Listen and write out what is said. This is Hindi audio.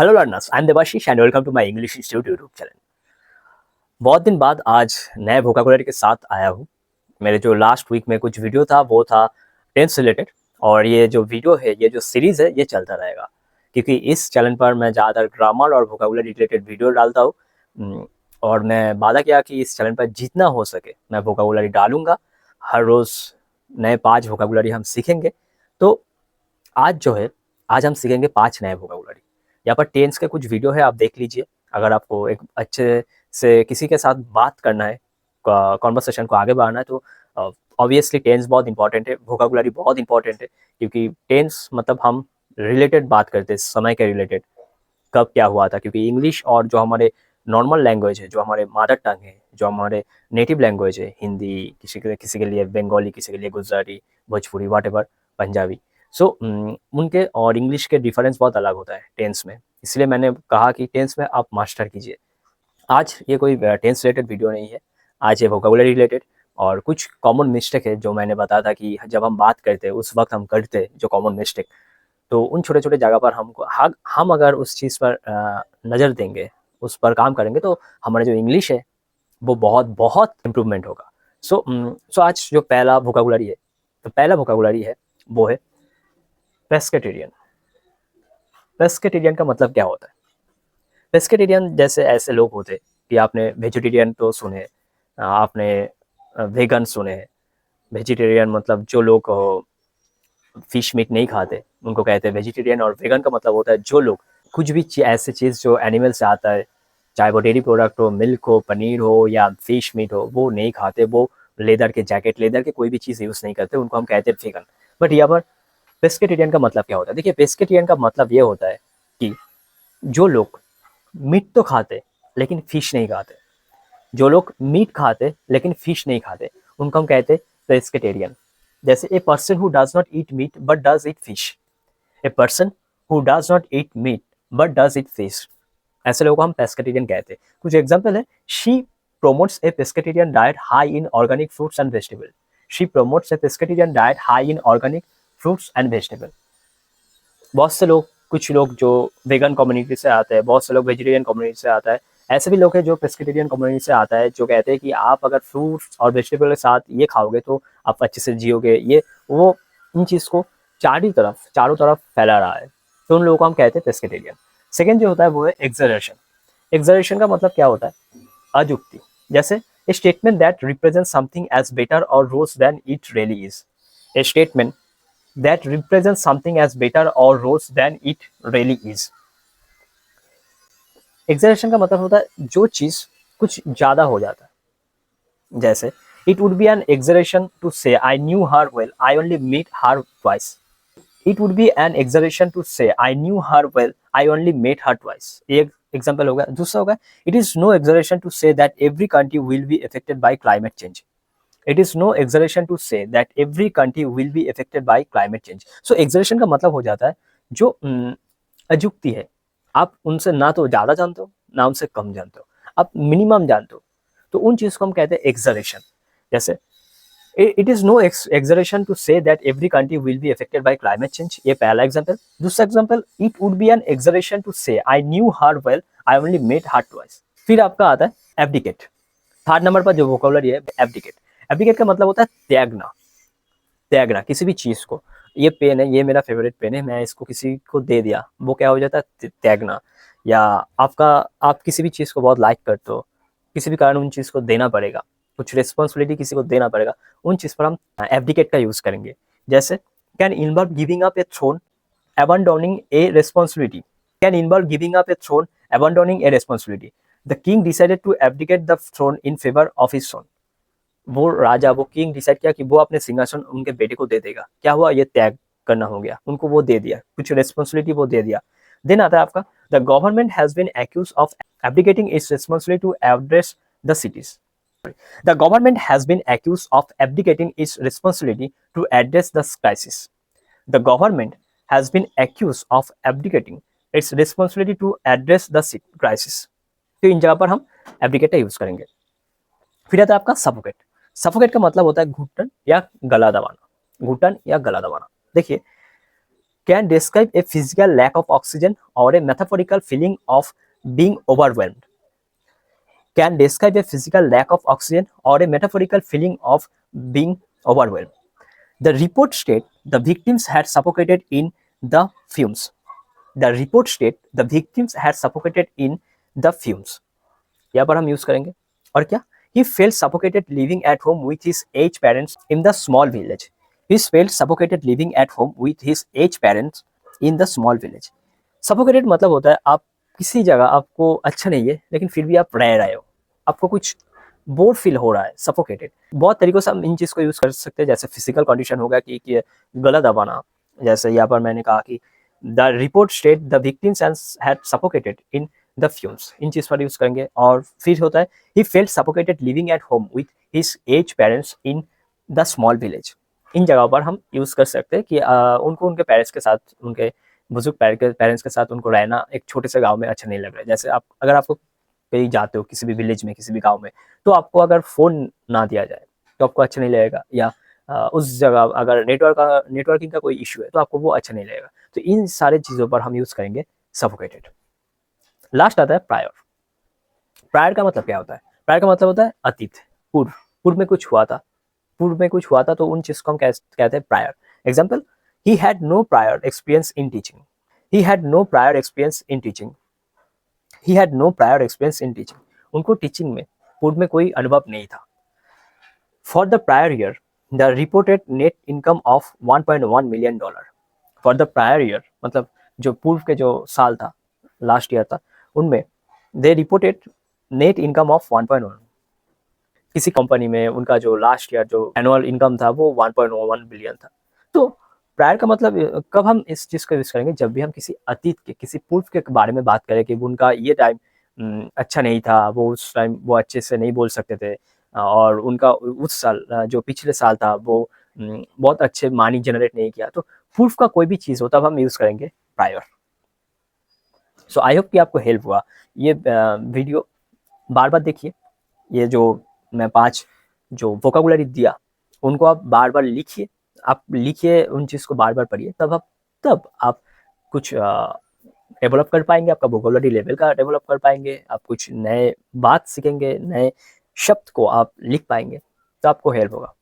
Hello learners, I am Devashish and welcome to my English institute YouTube channel. बहुत दिन बाद आज नए वोकैबुलरी के साथ आया हूँ। मेरे जो लास्ट वीक में कुछ वीडियो था वो था टेंस रिलेटेड, और ये जो वीडियो है, ये जो सीरीज़ है, ये चलता रहेगा क्योंकि इस चैनल पर मैं ज़्यादातर ग्रामर और वोकैबुलरी रिलेटेड वीडियो डालता हूँ। और मैं वादा किया कि इस चैनल पर जितना हो सके मैं वोकैबुलरी डालूँगा। हर रोज़ नए 5 वोकैबुलरी हम सीखेंगे। तो आज जो है, आज हम सीखेंगे 5 नए वोकैबुलरी। यहाँ पर टेंस के कुछ वीडियो है, आप देख लीजिए। अगर आपको एक अच्छे से किसी के साथ बात करना है, कॉन्वर्सेशन को आगे बढ़ाना है, तो ऑब्वियसली टेंस बहुत इंपॉर्टेंट है, वोकैबुलरी बहुत इंपॉर्टेंट है, क्योंकि टेंस मतलब हम रिलेटेड बात करते हैं, समय के रिलेटेड, कब क्या हुआ था। क्योंकि इंग्लिश और जो हमारे नॉर्मल लैंग्वेज है, जो हमारे मदर टंग है, जो हमारे नेटिव लैंग्वेज है, हिंदी किसी के लिए बंगाली, किसी के लिए गुजराती, भोजपुरी, व्हाटएवर, पंजाबी, सो उनके और इंग्लिश के डिफरेंस बहुत अलग होता है टेंस में। इसलिए मैंने कहा कि टेंस में आप मास्टर कीजिए। आज ये कोई टेंस रिलेटेड वीडियो नहीं है, आज ये वोकैबुलरी रिलेटेड और कुछ कॉमन मिस्टेक है जो मैंने बताया था कि जब हम बात करते हैं उस वक्त हम करते जो कॉमन मिस्टेक, तो उन छोटे छोटे जगह पर हम अगर उस चीज़ पर नज़र देंगे, उस पर काम करेंगे, तो हमारा जो इंग्लिश है वो बहुत बहुत इम्प्रूवमेंट होगा। सो आज जो पहला वोकैबुलरी है, तो पहला वोकैबुलरी है वो है पेस्केटेरियन। पेस्केटेरियन का मतलब क्या होता है? पेस्केटेरियन जैसे ऐसे लोग होते कि आपने वेजिटेरियन तो सुने, आपने वेगन सुने हैं। वेजिटेरियन मतलब जो लोग फिश मीट नहीं खाते उनको कहते हैं वेजिटेरियन, और वेगन का मतलब होता है जो लोग कुछ भी ऐसे चीज़ जो एनिमल से आता है, चाहे वो डेयरी प्रोडक्ट हो, मिल्क हो, पनीर हो या फिश मीट हो, वो नहीं खाते, वो लेदर के जैकेट, लेदर के कोई भी चीज़ यूज़ नहीं करते, उनको हम कहते हैं वेगन। बट यहाँ पर पेस्केटेरियन का मतलब क्या होता है? देखिए, पेस्केटेरियन का मतलब ये होता है कि जो लोग मीट तो खाते लेकिन फिश नहीं खाते, जो लोग मीट खाते लेकिन फिश नहीं खाते, उनको हम कहते हैं पेस्केटेरियन। जैसे a person who does not eat meat but does eat fish, a person who does not eat meat but does eat fish, ऐसे लोगों को हम पेस्केटेरियन कहते हैं। कुछ एग्जाम्पल है: she promotes a pescatarian diet high in organic fruits and vegetables. She promotes a pescatarian diet high in organic fruits and vegetables. बहुत से लोग, कुछ लोग जो वेगन कम्युनिटी से आते हैं, बहुत से लोग वेजिटेरियन कम्युनिटी से आता है, ऐसे भी लोग हैं जो पेस्केटेरियन कम्युनिटी से आता है, जो कहते हैं कि आप अगर फ्रूट्स और वेजिटेबल के साथ ये खाओगे तो आप अच्छे से जियोगे। ये वो इन चीज़ को चारों तरफ फैला रहा है, तो उन लोगों को हम कहते हैं पेस्केटेरियन। सेकेंड जो होता है वो है एक्सजरेशन। एक्सजरेशन का मतलब क्या होता है? अजुक्ति। जैसे a statement that represent something as better or worse than it really is. A statement that represents something as better or worse than it really is. Exaggeration का मतलब होता है जो चीज कुछ ज्यादा हो जाता है। जैसे it would be an exaggeration to say I knew her well, I only met her twice. It would be an exaggeration to say I knew her well, I only met her twice. एक एग्जाम्पल होगा। दूसरा होगा it is no exaggeration to say that every country will be affected by climate change. It is no exaggeration to say that every country will be affected by climate change. So exaggeration का मतलब हो जाता है जो अजुक्ति है, आप उनसे ना तो ज़्यादा जानते हो ना उनसे कम जानते हो, आप मिनिमम जानते हो, तो उन चीज़ को हम कहते हैं exaggeration. जैसे it is no exaggeration to say that every country will be affected by climate change. ये पहला एग्जाम्पल। दूसरा example, it would be an exaggeration to say I knew her well, I only met her twice. फिर आपका आता है abdicate। थर्ड नंबर पर जो वोकैबुलरी है एब्डिकेट। एब्डिकेट का मतलब होता है त्यागना। त्यागना किसी भी चीज़ को। ये पेन है, ये मेरा फेवरेट पेन है, मैं इसको किसी को दे दिया, वो क्या हो जाता है? त्यागना। या आप किसी भी चीज़ को बहुत लाइक करते हो, किसी भी कारण उन चीज़ को देना पड़ेगा, कुछ रिस्पॉन्सिबिलिटी किसी को देना पड़ेगा, उन चीज़ पर हम एब्डिकेट का यूज़ करेंगे। जैसे can involve giving up a throne, abandoning a responsibility. Can involve giving up a throne, abandoning a responsibility. The king decided to abdicate the throne in favor of his son. वो राजा, वो किंग डिसाइड किया कि वो अपने सिंहासन उनके बेटे को दे देगा। क्या हुआ? ये त्याग करना हो गया, उनको वो दे दिया, कुछ रेस्पॉन्सिबिलिटी वो दे दिया। देन आता है आपका the government has been accuse of abdicating its responsibility to address the cities. The government has been accused of abdicating its responsibility to address the crisis. The government has been accused of abdicating its responsibility to address the crisis. तो इन जगह पर हम abdicate का यूज करेंगे। फिर आता है आपका सफोकेट। सफोकेट का मतलब होता है घुटन या गला दबाना। घुटन या गला दबाना। देखिए, can describe a physical lack of oxygen or a metaphorical feeling of being overwhelmed. Can describe a physical lack of oxygen or a metaphorical feeling of being overwhelmed. The report state the victims had suffocated in the fumes. The report state the victims had suffocated in the fumes. यहाँ पर हम यूज करेंगे और क्या, he felt suffocated living at home with his aged parents in the small village. He felt suffocated living at home with his aged parents in the small village. Suffocated मतलब होता है आप किसी जगह आपको अच्छा नहीं है लेकिन फिर भी आप रह रहे हो, आपको कुछ बोर फील हो रहा है, सफोकेटेड। बहुत तरीकों से हम इन चीज़ को यूज़ कर सकते हैं, जैसे फिजिकल कंडीशन होगा कि गला दबाना, जैसे यहाँ पर मैंने कहा कि the report state the victims had suffocated in the fumes, इन चीज़ पर यूज़ करेंगे। और फिर होता है he felt suffocated living at home with his age parents in the small village. इन जगहों पर हम यूज़ कर सकते हैं कि उनको उनके पेरेंट्स के साथ, उनके बुजुर्ग पेरेंट्स के साथ उनको रहना एक छोटे से गाँव में अच्छा नहीं लग रहा है। जैसे आप अगर आपको कहीं जाते हो किसी भी विलेज में, किसी भी गांव में, तो आपको अगर फ़ोन ना दिया जाए तो आपको अच्छा नहीं लगेगा, या उस जगह अगर नेटवर्किंग का कोई इशू है तो आपको वो अच्छा नहीं लगेगा। तो इन सारे चीज़ों पर हम यूज़ करेंगे सफोकेटेड। लास्ट आता है प्रायर। प्रायर का मतलब क्या होता है? प्रायर का मतलब होता है अतीत, पूर्व। पूर्व में कुछ हुआ था, पूर्व में कुछ हुआ था, तो उन चीज़ को हम कहते हैं prior. Example, he had no prior experience in teaching. He had no prior experience in teaching. He had no prior experience in teaching. उनको टीचिंग में पूर्व में कोई अनुभव नहीं था। For the prior year, the reported net income of $1.1 million. For the prior year मतलब जो पूर्व के जो साल था, लास्ट ईयर था, उनमें they reported net income of 1.1। किसी कंपनी में उनका जो लास्ट ईयर जो एनुअल इनकम था वो 1.1 बिलियन था। तो प्रायर का मतलब कब हम इस चीज़ को यूज़ करेंगे? जब भी हम किसी अतीत के, किसी पूर्व के बारे में बात करें कि उनका ये टाइम अच्छा नहीं था, वो उस टाइम वो अच्छे से नहीं बोल सकते थे, और उनका उस साल जो पिछले साल था वो बहुत अच्छे मनी जनरेट नहीं किया। तो पूर्व का कोई भी चीज़ हो तब हम यूज़ करेंगे प्रायर। सो आई होप कि आपको हेल्प हुआ। ये वीडियो बार बार देखिए, ये जो मैं 5 जो वोकाबुलरी दिया उनको आप बार बार लिखिए, आप लिखिए उन चीज़ को बार बार पढ़िए, तब आप कुछ डेवलप कर पाएंगे, आपका वोकाबुलरी लेवल का डेवलप कर पाएंगे, आप कुछ नए बात सीखेंगे, नए शब्द को आप लिख पाएंगे, तो आपको हेल्प होगा।